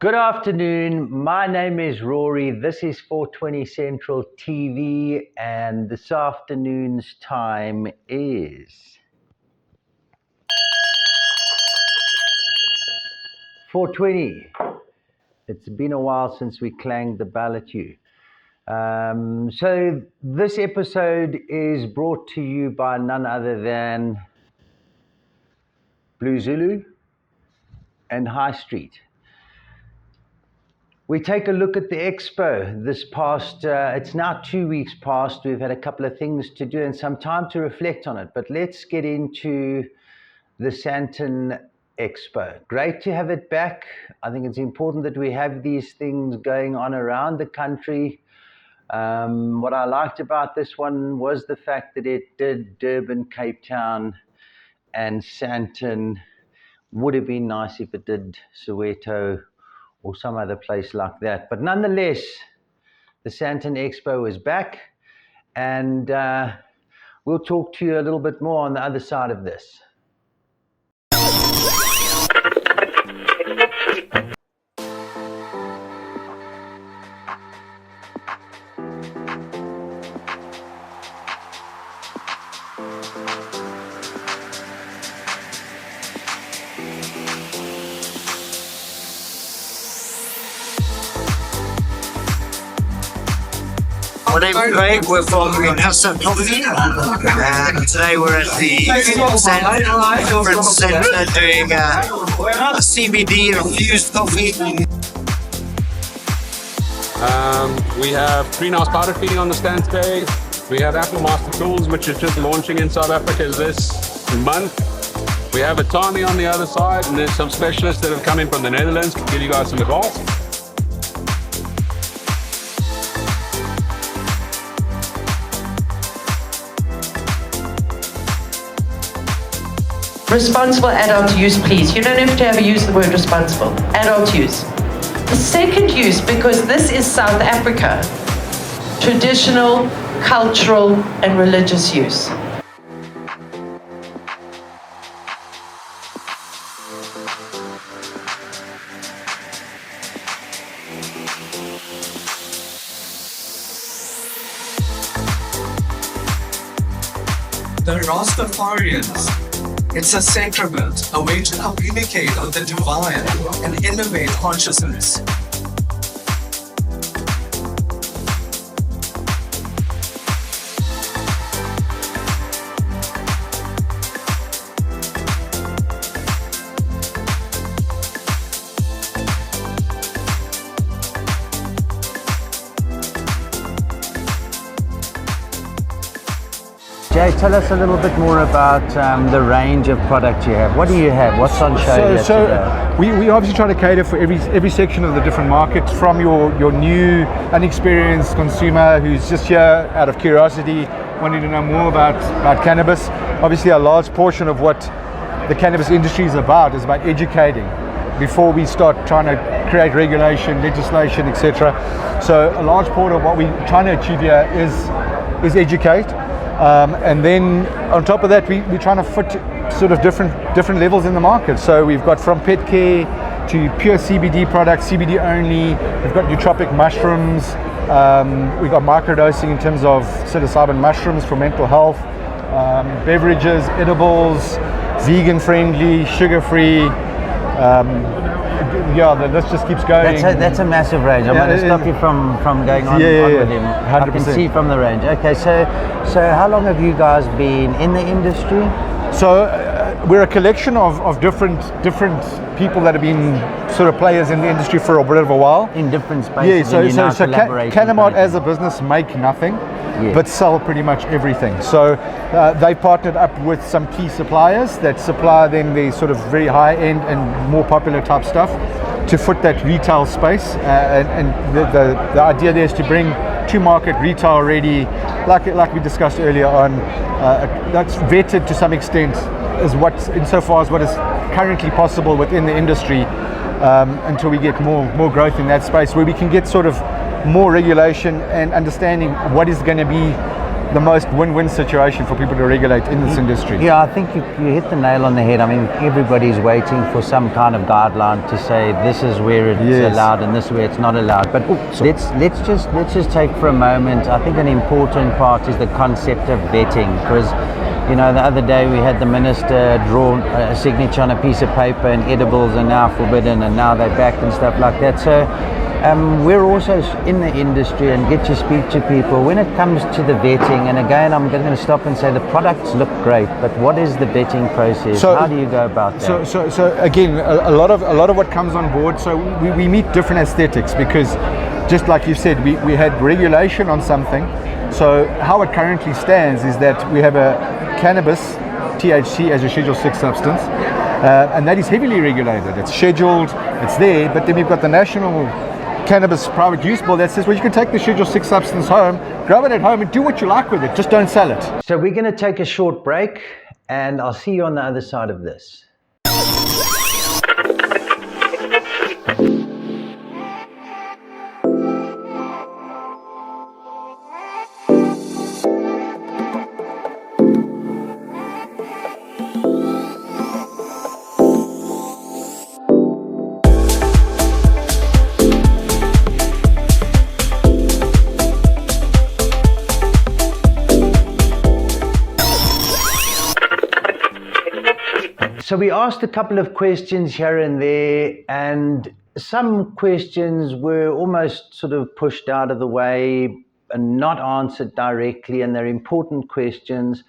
Good afternoon. My name is Rory. This is 420 Central TV, and this afternoon's time is 4:20. It's been a while since we clanged the bell at you. So this episode is brought to you by none other than Blue Zulu and High Street. We take a look at the expo this past, it's now 2 weeks past. We've had a couple of things to do and some time to reflect on it, but let's get into the Sandton Expo. Great to have it back. I think it's important that we have these things going on around the country. What I liked about this one was the fact that it did Durban, Cape Town, and Sandton. Would have been nice if it did Soweto or some other place like that. But nonetheless, the Sandton Expo is back, and we'll talk to you a little bit more on the other side of this. My name's Craig, we're from Sandton Coffee, and today we're at the Sandton Conference Centre doing a CBD infused coffee. We have greenhouse powder feeding on the stand today. We have Apple Master Tools, which is just launching in South Africa this month. We have Atani on the other side, and there's some specialists that have come in from the Netherlands to give you guys some advice. Responsible adult use, please. You don't have to ever use the word responsible. Adult use. The second use, because this is South Africa, traditional, cultural, and religious use. The Rastafarians. It's a sacrament, a way to communicate of the divine and innovate consciousness. Jay, tell us a little bit more about the range of products you have. What do you have? What's on show here today? We obviously try to cater for every section of the different markets, from your new, unexperienced consumer who's just here out of curiosity, wanting to know more about cannabis. Obviously, a large portion of what the cannabis industry is about educating before we start trying to create regulation, legislation, etc. So a large part of what we're trying to achieve here is educate. And then on top of that, we're trying to fit sort of different levels in the market. So we've got from pet care to pure CBD products, CBD only. We've got nootropic mushrooms. We've got microdosing in terms of psilocybin mushrooms for mental health. Beverages, edibles, vegan friendly, sugar free. The list just keeps going. That's a massive range. I'm going to stop you from going on with him. 100%. I can see from the range. Okay, so how long have you guys been in the industry? So we're a collection of different people that have been sort of players in the industry for a bit of a while. In different spaces. Yeah, so Canamart as a business make nothing, but sell pretty much everything. So they partnered up with some key suppliers that supply them the sort of very high end and more popular type stuff to fit that retail space. And the idea there is to bring to market retail ready, like we discussed earlier on, that's vetted to some extent is insofar as what is currently possible within the industry, until we get more growth in that space where we can get sort of more regulation and understanding what is going to be the most win-win situation for people to regulate in this industry. Yeah, I think you hit the nail on the head. I mean, everybody's waiting for some kind of guideline to say this is where it's Yes. allowed and this is where it's not allowed. But let's just take for a moment. I think an important part is the concept of vetting, because you know, the other day we had the minister draw a signature on a piece of paper, and edibles are now forbidden, and now they're back and stuff like that. So we're also in the industry and get to speak to people when it comes to the vetting. And again, I'm going to stop and say the products look great, but what is the vetting process? So- How do you go about that? So again, a lot of what comes on board. So we meet different aesthetics, because just like you said, we had regulation on something. So how it currently stands is that we have a cannabis, THC, as a Schedule 6 substance, and that is heavily regulated. It's scheduled, it's there, but then we've got the National Cannabis Private Use Bill that says, well, you can take the Schedule 6 substance home, grab it at home and do what you like with it, just don't sell it. So we're going to take a short break, and I'll see you on the other side of this. So we asked a couple of questions here and there, and some questions were almost sort of pushed out of the way and not answered directly, and they're important questions.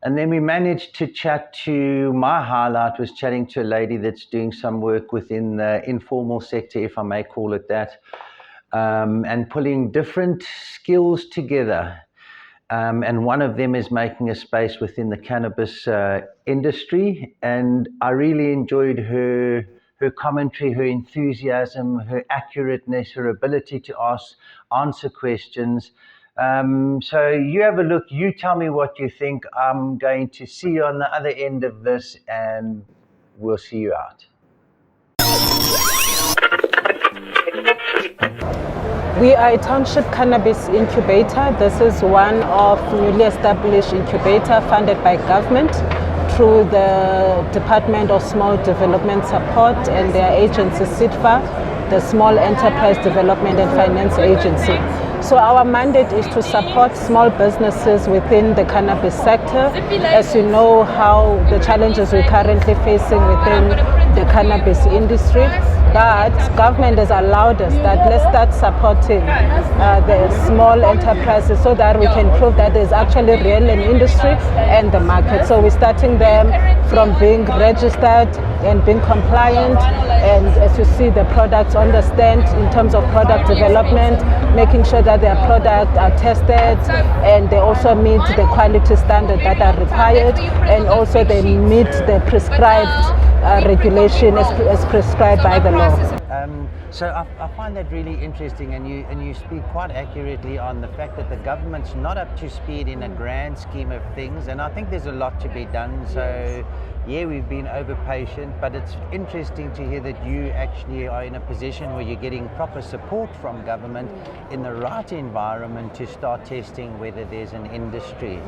And then we managed to chat to, my highlight was chatting to a lady that's doing some work within the informal sector, if I may call it that, and pulling different skills together. And one of them is making a space within the cannabis industry. And I really enjoyed her commentary, her enthusiasm, her accurateness, her ability to answer questions. So you have a look, you tell me what you think. I'm going to see you on the other end of this, and we'll see you out. We are a township cannabis incubator. This is one of newly established incubator funded by government through the Department of Small Development Support and their agency SIDFA, the Small Enterprise Development and Finance Agency. So our mandate is to support small businesses within the cannabis sector. As you know, how the challenges we're currently facing within the cannabis industry, but government has allowed us that let's start supporting the small enterprises so that we can prove that there's actually real an industry and the market. So we're starting them from being registered and being compliant, and as you see, the products on the stand in terms of product development, making sure that their products are tested and they also meet the quality standards that are required, and also they meet the prescribed regulation as prescribed by the law. So I find that really interesting, and you speak quite accurately on the fact that the government's not up to speed in a grand scheme of things, and I think there's a lot to be done. So yeah, we've been over patient, but it's interesting to hear that you actually are in a position where you're getting proper support from government in the right environment to start testing whether there's an industry.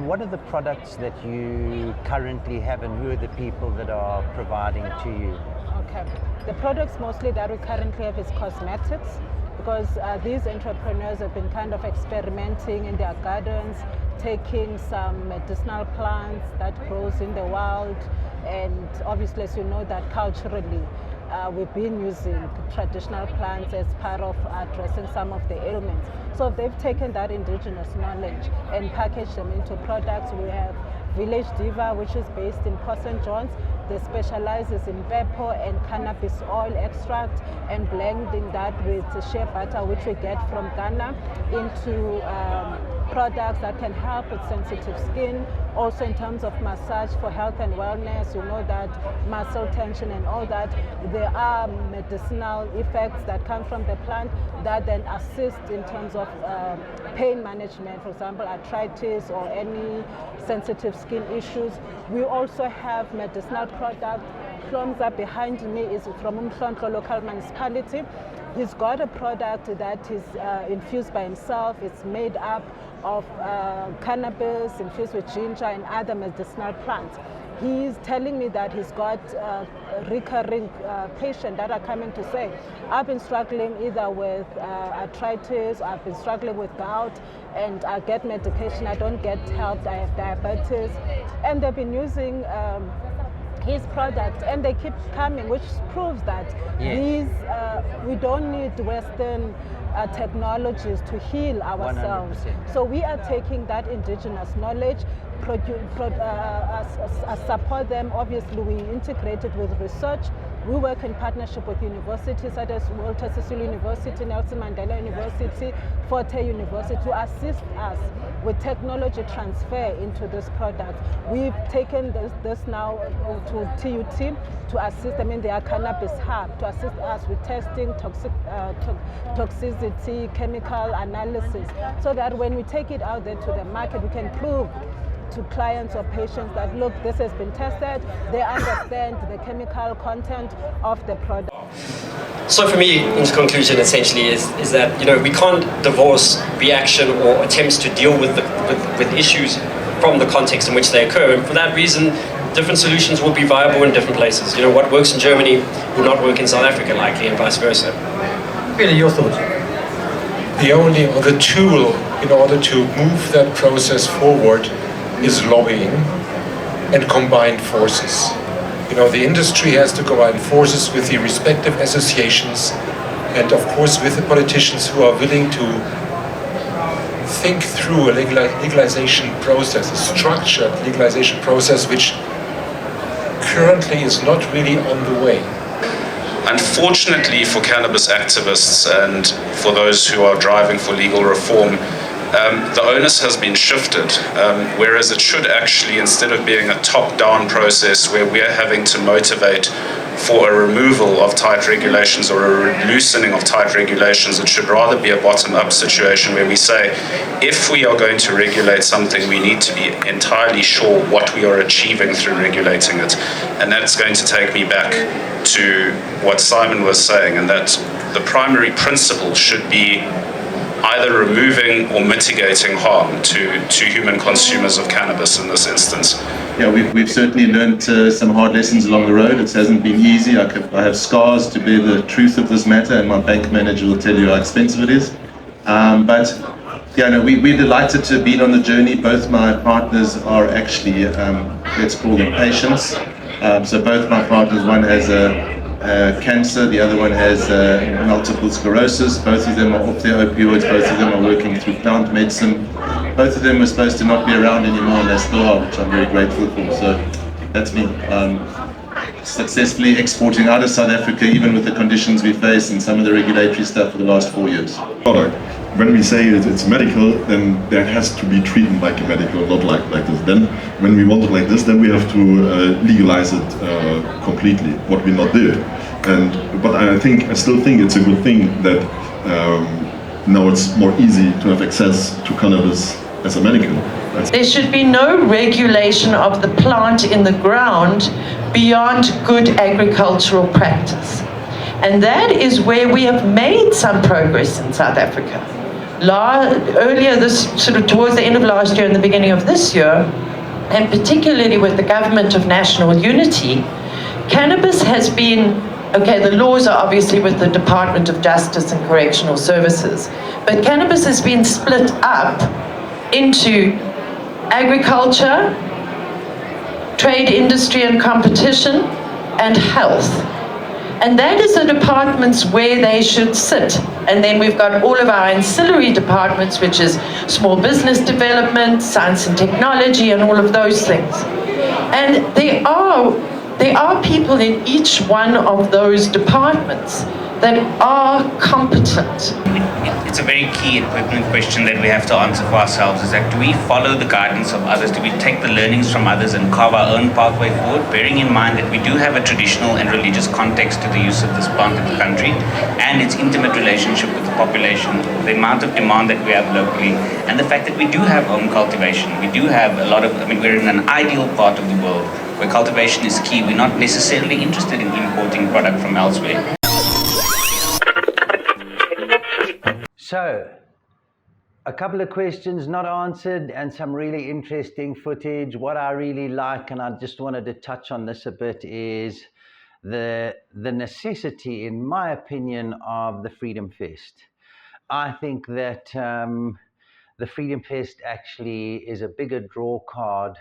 What are the products that you currently have, and who are the people that are providing to you? Okay. The products mostly that we currently have is cosmetics, because these entrepreneurs have been kind of experimenting in their gardens, taking some medicinal plants that grows in the wild, and obviously, as you know, that culturally we've been using traditional plants as part of addressing some of the ailments. So they've taken that indigenous knowledge and packaged them into products. We have Village Diva, which is based in Port St. John's. They specializes in pepper and cannabis oil extract and blending that with shea butter, which we get from Ghana, into products that can help with sensitive skin. Also in terms of massage for health and wellness, you know that muscle tension and all that, there are medicinal effects that come from the plant that then assist in terms of pain management, for example, arthritis or any sensitive skin issues. We also have medicinal products. Klomza behind me is from Umhlonhlo local municipality. He's got a product that is infused by himself. It's made up of cannabis infused with ginger and other medicinal plants. He's telling me that he's got recurring patients that are coming to say, I've been struggling either with arthritis, or I've been struggling with gout, and I get medication, I don't get help, I have diabetes. And they've been using his product, and they keep coming, which proves that these we don't need Western technologies to heal ourselves. 100%. So we are taking that indigenous knowledge, support them. Obviously, we integrate it with research. We work in partnership with universities such as Walter Sisulu University, Nelson Mandela University, Forte University to assist us with technology transfer into this product. We've taken this now to TUT to assist them in their cannabis hub, to assist us with testing, toxicity, chemical analysis, so that when we take it out there to the market, we can prove to clients or patients that, look, this has been tested, they understand the chemical content of the product. So for me, in conclusion, essentially, is that, you know, we can't divorce reaction or attempts to deal with issues from the context in which they occur. And for that reason, different solutions will be viable in different places. You know, what works in Germany will not work in South Africa, likely, and vice versa. Really, your thoughts? The only other tool in order to move that process forward is lobbying and combined forces. You know, the industry has to combine forces with the respective associations and of course with the politicians who are willing to think through a legalization process, a structured legalization process which currently is not really on the way. Unfortunately for cannabis activists and for those who are driving for legal reform, the onus has been shifted, whereas it should actually, instead of being a top-down process where we are having to motivate for a removal of tight regulations or a loosening of tight regulations, it should rather be a bottom-up situation where we say, if we are going to regulate something, we need to be entirely sure what we are achieving through regulating it. And that's going to take me back to what Simon was saying, and that the primary principle should be either removing or mitigating harm to human consumers of cannabis in this instance. Yeah, we've certainly learned some hard lessons along the road. It hasn't been easy. I have scars to bear the truth of this matter, and my bank manager will tell you how expensive it is. But yeah, no, we're delighted to have been on the journey. Both my partners are actually, let's call them patients. So both my partners, one has cancer, the other one has multiple sclerosis. Both of them are off their opioids, both of them are working through plant medicine. Both of them were supposed to not be around anymore, and they still are, which I'm very grateful for. So that's me successfully exporting out of South Africa, even with the conditions we face and some of the regulatory stuff for the last 4 years. When we say it's medical, then there has to be treatment like a medical, not like this. Then when we want it like this, then we have to legalize it completely, what we not did. But I still think it's a good thing that now it's more easy to have access to cannabis as a medical. There should be no regulation of the plant in the ground beyond good agricultural practice. And that is where we have made some progress in South Africa. Earlier towards the end of last year and the beginning of this year, and particularly with the government of national unity, cannabis has been, okay, the laws are obviously with the Department of Justice and Correctional Services, but cannabis has been split up into agriculture, trade, industry and competition, and health. And that is the departments where they should sit. And then we've got all of our ancillary departments, which is small business development, science and technology, and all of those things. And there are people in each one of those departments that are competent. It's a very key and pertinent question that we have to answer for ourselves, is that do we follow the guidance of others? Do we take the learnings from others and carve our own pathway forward, bearing in mind that we do have a traditional and religious context to the use of this plant in the country and its intimate relationship with the population, the amount of demand that we have locally, and the fact that we do have home cultivation. We do have a lot of, we're in an ideal part of the world where cultivation is key. We're not necessarily interested in importing product from elsewhere. So, a couple of questions not answered and some really interesting footage. What I really like, and I just wanted to touch on this a bit, is the necessity, in my opinion, of the Freedom Fest. I think that the Freedom Fest actually is a bigger draw card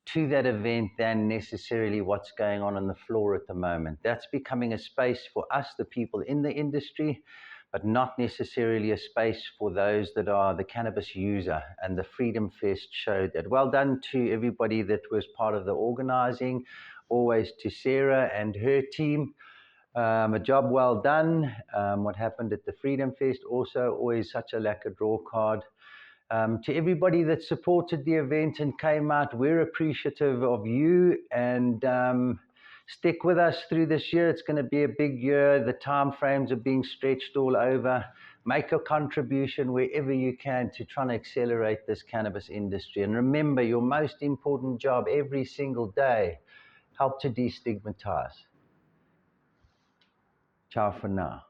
to that event than necessarily what's going on the floor at the moment. That's becoming a space for us, the people in the industry, but not necessarily a space for those that are the cannabis user. And the Freedom Fest showed that. Well done to everybody that was part of the organizing, always to Sarah and her team. A job well done. What happened at the Freedom Fest, also always such a lacquer draw card. To everybody that supported the event and came out, we're appreciative of you, and stick with us through this year. It's going to be a big year. The time frames are being stretched all over. Make a contribution wherever you can to try and accelerate this cannabis industry. And remember, your most important job every single day, help to destigmatize. Ciao for now.